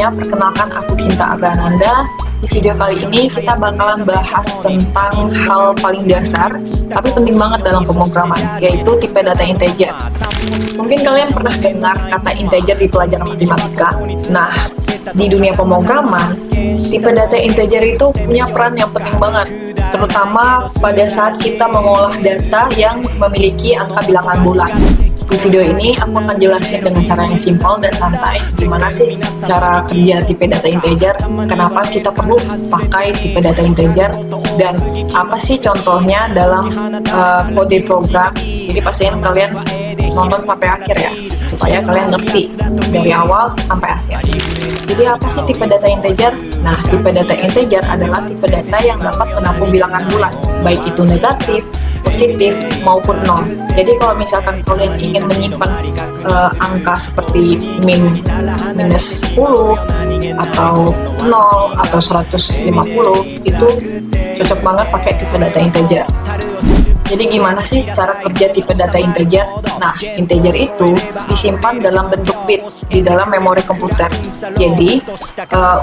semuanya, perkenalkan aku Kinta Abrananda. Di video kali ini kita bakalan bahas tentang hal paling dasar tapi penting banget dalam pemrograman, yaitu tipe data integer. Mungkin kalian pernah dengar kata integer di pelajaran matematika. Nah, di dunia pemrograman, tipe data integer itu punya peran yang penting banget, terutama pada saat kita mengolah data yang memiliki angka bilangan bulat. Di video ini aku akan jelasin dengan cara yang simpel dan santai gimana sih cara kerja tipe data integer, kenapa kita perlu pakai tipe data integer, dan apa sih contohnya dalam kode program. Jadi pastiin kalian nonton sampai akhir ya, supaya kalian ngerti dari awal sampai akhir. Jadi apa sih tipe data integer? Nah, tipe data integer adalah tipe data yang dapat menampung bilangan bulat, baik itu negatif, positif maupun nol. Jadi kalau misalkan kalian ingin menyimpan angka seperti minus 10 atau 0 atau 150, itu cocok banget pakai tipe data integer. Jadi gimana sih cara kerja tipe data integer? Nah, integer itu disimpan dalam bentuk bit di dalam memori komputer. Jadi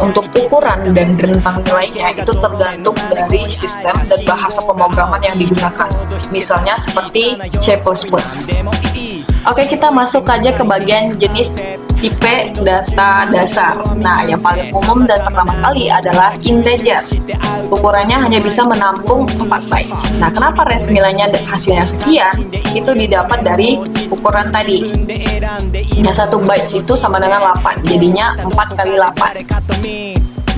untuk ukuran dan rentang nilainya itu tergantung dari sistem dan bahasa pemrograman yang digunakan. Misalnya seperti C++. Oke, kita masuk aja ke bagian jenis tipe data dasar. Nah, yang paling umum dan pertama kali adalah integer. Ukurannya hanya bisa menampung 4 bytes. Nah, kenapa range nilainya hasilnya sekian? Itu didapat dari ukuran tadi. Yang 1 bytes itu sama dengan 8, jadinya 4 kali 8.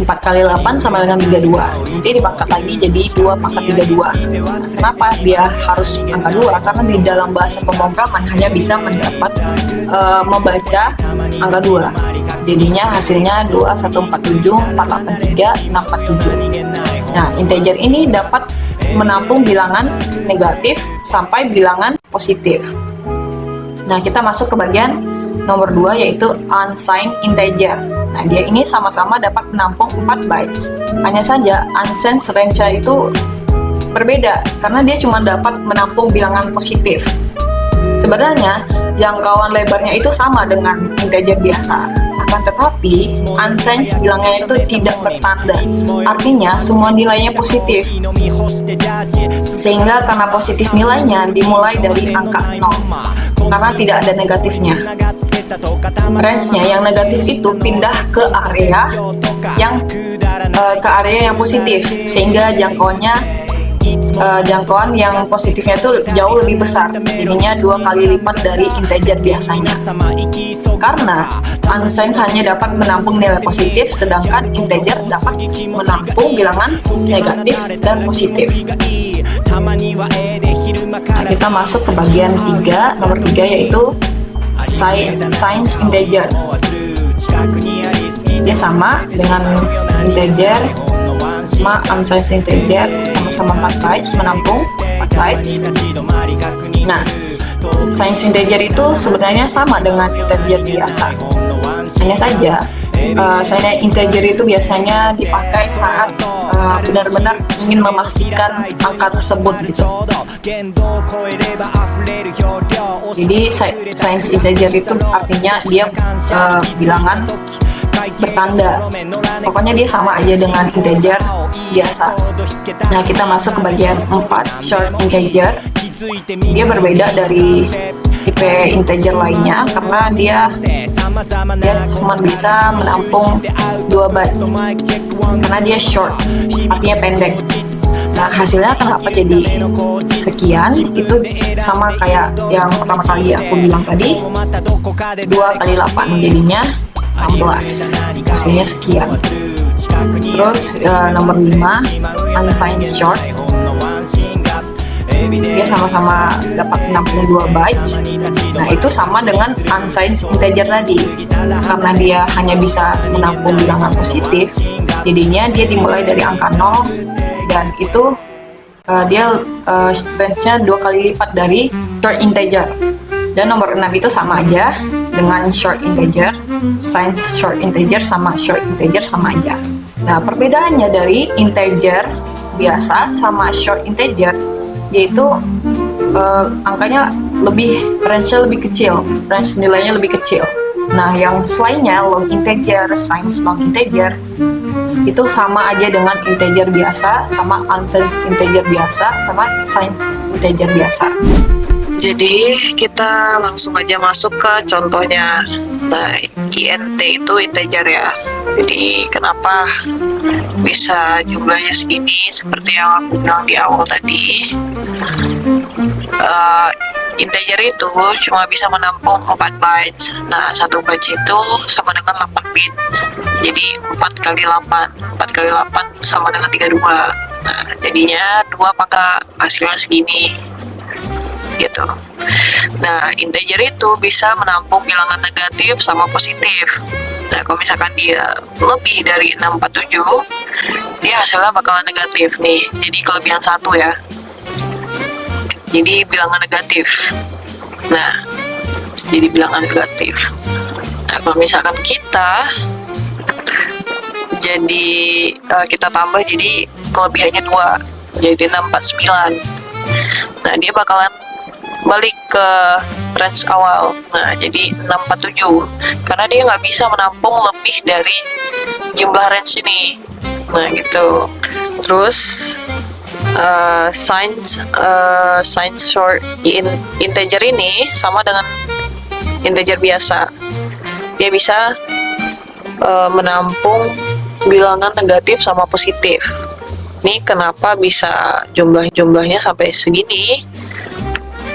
4 kali 8 sama dengan 32. Nanti dipangkat lagi jadi 2 pangkat 32. Nah, kenapa dia harus angka 2? Karena di dalam bahasa pemrograman hanya bisa mendapat membaca angka 2. Jadinya hasilnya 2147, 483, 647. Nah, integer ini dapat menampung bilangan negatif sampai bilangan positif. Nah, kita masuk ke bagian nomor 2, yaitu unsigned integer. Nah, dia ini sama-sama dapat menampung 4 bytes. Hanya saja unsigned range-nya itu berbeda karena dia cuma dapat menampung bilangan positif. Sebenarnya jangkauan lebarnya itu sama dengan integer biasa. Akan tetapi unsigned bilangnya itu tidak bertanda. Artinya semua nilainya positif. Sehingga karena positif nilainya dimulai dari angka 0. Karena tidak ada negatifnya. Range-nya yang negatif itu pindah ke area yang positif, sehingga jangkauan yang positifnya itu jauh lebih besar, jadinya 2 kali lipat dari integer biasanya. Karena unsigned hanya dapat menampung nilai positif, sedangkan integer dapat menampung bilangan negatif dan positif. Nah, kita masuk ke bagian 3, nomor 3, yaitu signed integer. Dia sama dengan integer sama unsigned integer, sama-sama 4 bytes, menampung 4 bytes. Nah, signed integer itu sebenarnya sama dengan integer biasa. Hanya saja signed integer itu biasanya dipakai saat benar-benar ingin memastikan angka tersebut gitu. Jadi signed integer itu artinya dia bilangan bertanda. Pokoknya dia sama aja dengan integer biasa. Nah, kita masuk ke bagian 4, short integer. Dia berbeda dari tipe integer lainnya karena dia cuma bisa menampung 2 bytes. Karena dia short, artinya pendek. Nah, hasilnya kenapa jadi sekian? Itu sama kayak yang pertama kali aku bilang tadi, 2 kali 8 jadinya 16. Hasilnya sekian. Terus nomor 5, unsigned short. Dia sama-sama dapat 62 bytes. Nah, itu sama dengan unsigned integer tadi. Karena dia hanya bisa menampung bilangan positif, jadinya dia dimulai dari angka 0, dan itu dia range-nya 2 kali lipat dari short integer. Dan nomor 6 itu sama aja dengan short integer. Signed short integer sama short integer sama aja. Nah, perbedaannya dari integer biasa sama short integer yaitu angkanya range-nya lebih kecil, range nilainya lebih kecil. Nah, yang selainnya long integer, signed long integer, itu sama aja dengan integer biasa, sama unsigned integer biasa, sama signed integer biasa. Jadi kita langsung aja masuk ke contohnya. Nah, int itu integer ya. Jadi kenapa bisa jumlahnya segini seperti yang aku bilang di awal tadi. Integer itu cuma bisa menampung 4 bytes. Nah, 1 bytes itu sama dengan 8 bit. Jadi 4 kali 8. 4 kali 8 sama dengan 32. Nah, jadinya 2 maka hasilnya segini. Gitu. Nah, integer itu bisa menampung bilangan negatif sama positif. Nah, kalau misalkan dia lebih dari 647, dia hasilnya bakalan negatif nih. Jadi kelebihan 1 ya. Jadi bilangan negatif. Nah, jadi bilangan negatif. Nah, kalau misalkan kita kita tambah jadi kelebihannya 2, jadi 649. Nah, dia bakalan balik ke range awal. Nah, jadi 647 karena dia nggak bisa menampung lebih dari jumlah range ini. Nah, gitu. Terus signed short integer ini sama dengan integer biasa. Dia bisa menampung bilangan negatif sama positif. Ini kenapa bisa jumlahnya sampai segini?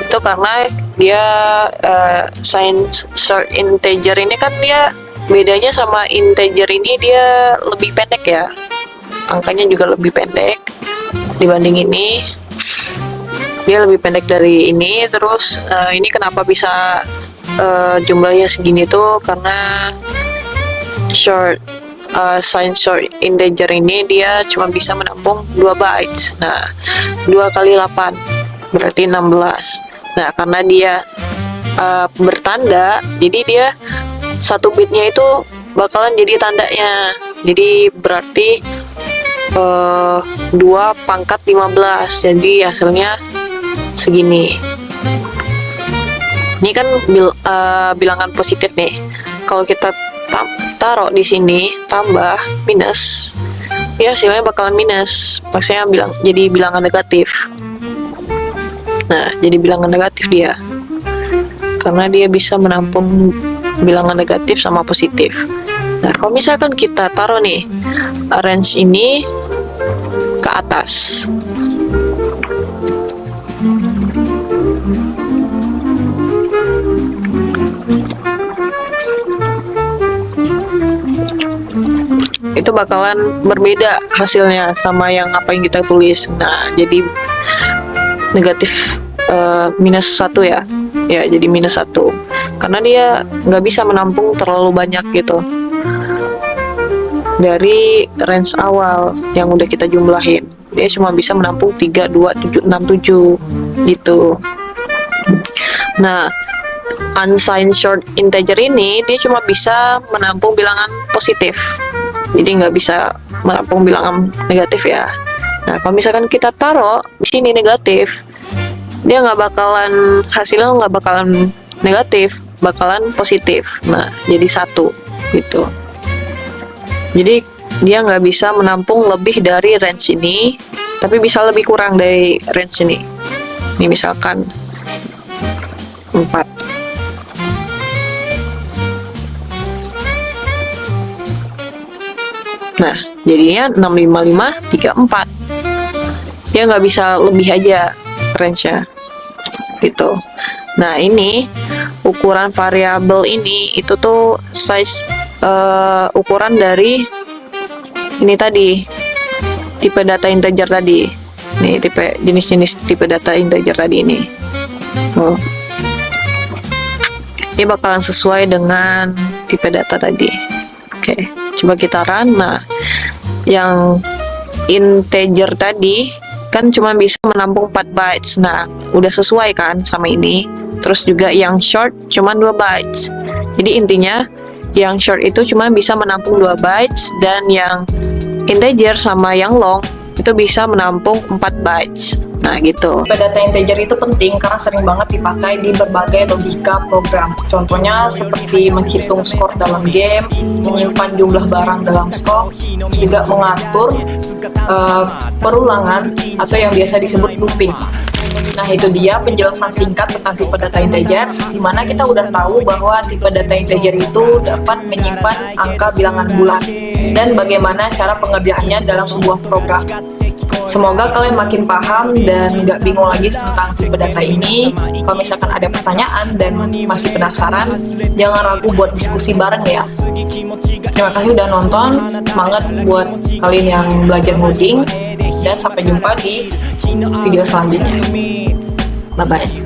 Itu karena dia signed short integer ini kan dia bedanya sama integer ini dia lebih pendek ya. Angkanya juga lebih pendek dibanding ini, dia lebih pendek dari ini. Terus ini kenapa bisa jumlahnya segini tuh karena signed short integer ini dia cuma bisa menampung 2 bytes. Nah, 2 kali 8 berarti 16. Nah, karena dia bertanda, jadi dia 1 bitnya itu bakalan jadi tandanya. Jadi berarti 2 pangkat 15, jadi hasilnya segini. Ini kan bilangan positif nih. Kalau kita taruh di sini tambah minus, ya hasilnya bakalan minus. Maksudnya jadi bilangan negatif. Nah, jadi bilangan negatif dia karena dia bisa menampung bilangan negatif sama positif. Nah, kalau misalkan kita taruh nih range ini ke atas, itu bakalan berbeda hasilnya sama yang apa yang kita tulis. Nah, jadi negatif minus 1 ya. Ya, jadi minus 1 karena dia nggak bisa menampung terlalu banyak gitu dari range awal yang udah kita jumlahin. Dia cuma bisa menampung 3, 2, 7, 6, 7 gitu. Nah, unsigned short integer ini dia cuma bisa menampung bilangan positif, jadi nggak bisa menampung bilangan negatif ya. Nah, kalau misalkan kita taruh di sini negatif, dia hasilnya nggak bakalan negatif, bakalan positif. Nah, jadi 1 gitu. Jadi dia nggak bisa menampung lebih dari range ini, tapi bisa lebih kurang dari range ini. Ini misalkan 4. Nah, jadinya 65534. Dia nggak bisa lebih aja range-nya gitu. Nah, ini ukuran variabel ini itu tuh size ukuran dari ini tadi, tipe data integer tadi. Nih, jenis-jenis tipe data integer tadi ini. Ini bakalan sesuai dengan tipe data tadi. Oke, coba kita run. Nah, yang integer tadi kan cuma bisa menampung 4 bytes. Nah, udah sesuai kan sama ini. Terus juga yang short cuma 2 bytes. Jadi intinya yang short itu cuma bisa menampung 2 bytes, dan yang integer sama yang long itu bisa menampung 4 bytes. Nah gitu. Tipe data integer itu penting karena sering banget dipakai di berbagai logika program. Contohnya seperti menghitung skor dalam game, menyimpan jumlah barang dalam stok, juga mengatur perulangan atau yang biasa disebut looping. Nah itu dia penjelasan singkat tentang tipe data integer, di mana kita udah tahu bahwa tipe data integer itu dapat menyimpan angka bilangan bulat dan bagaimana cara pengerjaannya dalam sebuah program. Semoga kalian makin paham dan nggak bingung lagi tentang tipe data ini. Kalau misalkan ada pertanyaan dan masih penasaran, jangan ragu buat diskusi bareng ya. Terima kasih udah nonton, semangat buat kalian yang belajar coding, dan sampai jumpa di video selanjutnya. Bye-bye.